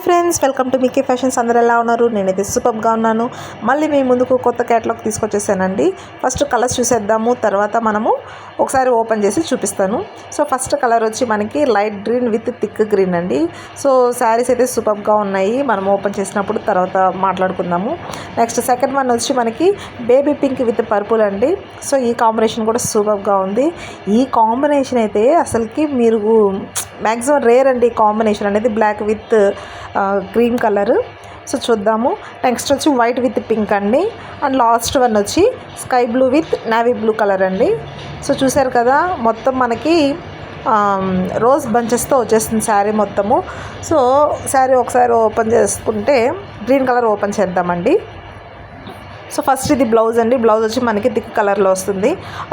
Friends, welcome to మీకే fashions. అందరూ ఎలా ఉన్నారు? నేనైతే సూపర్గా ఉన్నాను. మళ్ళీ మీ ముందుకు కొత్త క్యాటలాగ్ తీసుకొచ్చేసానండి. ఫస్ట్ కలర్స్ చూసేద్దాము, తర్వాత మనము ఒకసారి ఓపెన్ చేసి చూపిస్తాను. సో ఫస్ట్ కలర్ వచ్చి మనకి light green with thick green అండి. సో శారీస్ అయితే సూపర్గా ఉన్నాయి, మనం ఓపెన్ చేసినప్పుడు తర్వాత మాట్లాడుకుందాము. నెక్స్ట్ సెకండ్ వన్ వచ్చి మనకి బేబీ పింక్ విత్ పర్పుల్ అండి. సో ఈ కాంబినేషన్ కూడా సూపర్గా ఉంది. ఈ కాంబినేషన్ అయితే అసలుకి మీరు మ్యాక్సిమం రేర్ అండి. ఈ కాంబినేషన్ అనేది black with cream colour. So చూద్దాము. నెక్స్ట్ వచ్చి వైట్ విత్ పింక్ అండి. అండ్ లాస్ట్ వన్ వచ్చి sky blue with navy blue colour అండి. సో చూసారు కదా, మొత్తం మనకి రోజ్ బంచెస్తో వచ్చేస్తుంది శారీ మొత్తము. సో శారీ ఒకసారి ఓపెన్ చేసుకుంటే గ్రీన్ కలర్ ఓపెన్ చేద్దామండి. సో ఫస్ట్ ఇది బ్లౌజ్ అండి. బ్లౌజ్ వచ్చి మనకి థిక్ కలర్లో వస్తుంది.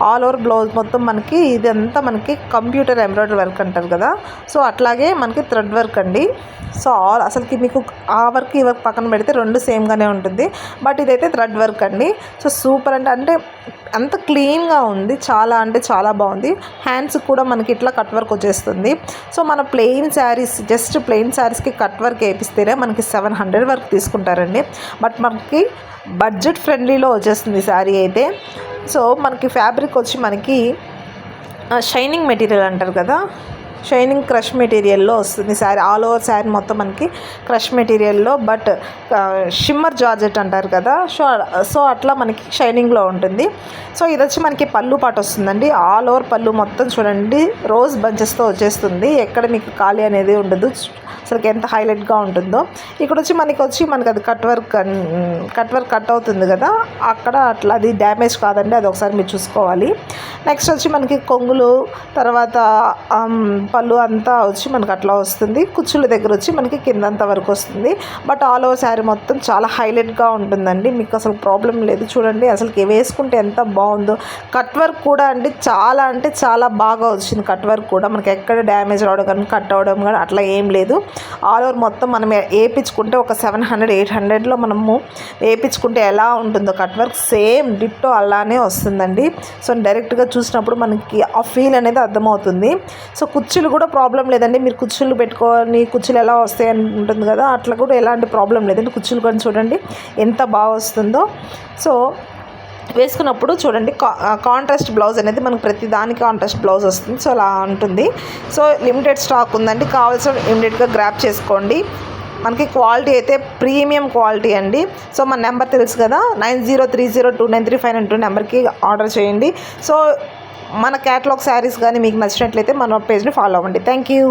ఆల్ ఓవర్ బ్లౌజ్ మొత్తం మనకి ఇదంతా మనకి కంప్యూటర్ ఎంబ్రాయిడరీ వర్క్ అంటారు కదా, సో అట్లాగే మనకి థ్రెడ్ వర్క్ అండి. సో అసలుకి మీకు ఆ వర్క్ ఈ వర్క్ పక్కన పెడితే రెండు సేమ్గానే ఉంటుంది, బట్ ఇదైతే థ్రెడ్ వర్క్ అండి. సో సూపర్ అంటే అంత క్లీన్గా ఉంది, చాలా అంటే చాలా బాగుంది. హ్యాండ్స్ కూడా మనకి ఇట్లా కట్ వర్క్ వచ్చేస్తుంది. సో మన ప్లెయిన్ శారీస్, జస్ట్ ప్లెయిన్ శారీస్కి కట్ వర్క్ వేపిస్తేనే మనకి 700 వరకు తీసుకుంటారండి. బట్ మనకి బడ్జెట్ ఫ్రెండ్లీలో వచ్చేస్తుంది శారీ అయితే. సో మనకి ఫ్యాబ్రిక్ వచ్చి మనకి షైనింగ్ మెటీరియల్ అంటారు కదా, షైనింగ్ క్రష్ మెటీరియల్లో వస్తుంది శారీ. ఆల్ ఓవర్ శారీ మొత్తం మనకి క్రష్ మెటీరియల్లో, బట్ షిమ్మర్ జార్జెట్ అంటారు కదా, సో అట్లా మనకి షైనింగ్లో ఉంటుంది. సో ఇది వచ్చి మనకి పళ్ళు పాటు వస్తుందండి. ఆల్ ఓవర్ పళ్ళు మొత్తం చూడండి రోజ్ బంచెస్తో వచ్చేస్తుంది, ఎక్కడ మీకు ఖాళీ అనేది ఉండదు. అసలు ఎంత హైలైట్గా ఉంటుందో. ఇక్కడ వచ్చి మనకి అది కట్ వర్క్ కట్ అవుతుంది కదా, అక్కడ అట్లా అది డ్యామేజ్ కాదండి, అది ఒకసారి మీరు చూసుకోవాలి. నెక్స్ట్ వచ్చి మనకి కొంగులు, తర్వాత పళ్ళు అంతా వచ్చి మనకి అట్లా వస్తుంది. కుచ్చుల దగ్గర వచ్చి మనకి కిందంత వరకు వస్తుంది. బట్ ఆల్ ఓవర్ శారీ మొత్తం చాలా హైలైట్గా ఉంటుందండి, మీకు అసలు ప్రాబ్లం లేదు. చూడండి అసలుకి వేసుకుంటే ఎంత బాగుందో. కట్ వర్క్ కూడా అండి చాలా అంటే చాలా బాగా వచ్చింది. కట్ వర్క్ కూడా మనకి ఎక్కడ డ్యామేజ్ రావడం కానీ కట్ అవడం కానీ అట్లా ఏం లేదు. ఆల్ ఓవర్ మొత్తం మనం వేయించుకుంటే ఒక 700-800లో మనము వేయించుకుంటే ఎలా ఉంటుందో కట్ వర్క్ సేమ్ డిట్టో అలానే వస్తుందండి. సో డైరెక్ట్గా చూసినప్పుడు మనకి ఆ ఫీల్ అనేది అర్థమవుతుంది. సో కుర్చీలు కూడా ప్రాబ్లం లేదండి, మీరు కుర్చీలు పెట్టుకొని కుర్చీలు ఎలా వస్తాయి అని ఉంటుంది కదా, అట్లా కూడా ఎలాంటి ప్రాబ్లం లేదండి. కుర్చీలు కూడా చూడండి ఎంత బాగా వస్తుందో. సో వేసుకున్నప్పుడు చూడండి కాంట్రాస్ట్ బ్లౌజ్ అనేది మనకు ప్రతి దానికి కాంట్రాస్ట్ బ్లౌజ్ వస్తుంది. సో అలా ఉంటుంది. సో లిమిటెడ్ స్టాక్ ఉందండి, కావాల్సిన ఇమీడియట్గా గ్రాప్ చేసుకోండి. మనకి క్వాలిటీ అయితే ప్రీమియం క్వాలిటీ అండి. సో మన నెంబర్ తెలుసు కదా, 9030293592 నెంబర్కి ఆర్డర్ చేయండి. సో మన క్యాటలాగ్ శారీస్ కానీ మీకు నచ్చినట్లయితే మన పేజ్ని ఫాలో అవ్వండి. Thank you.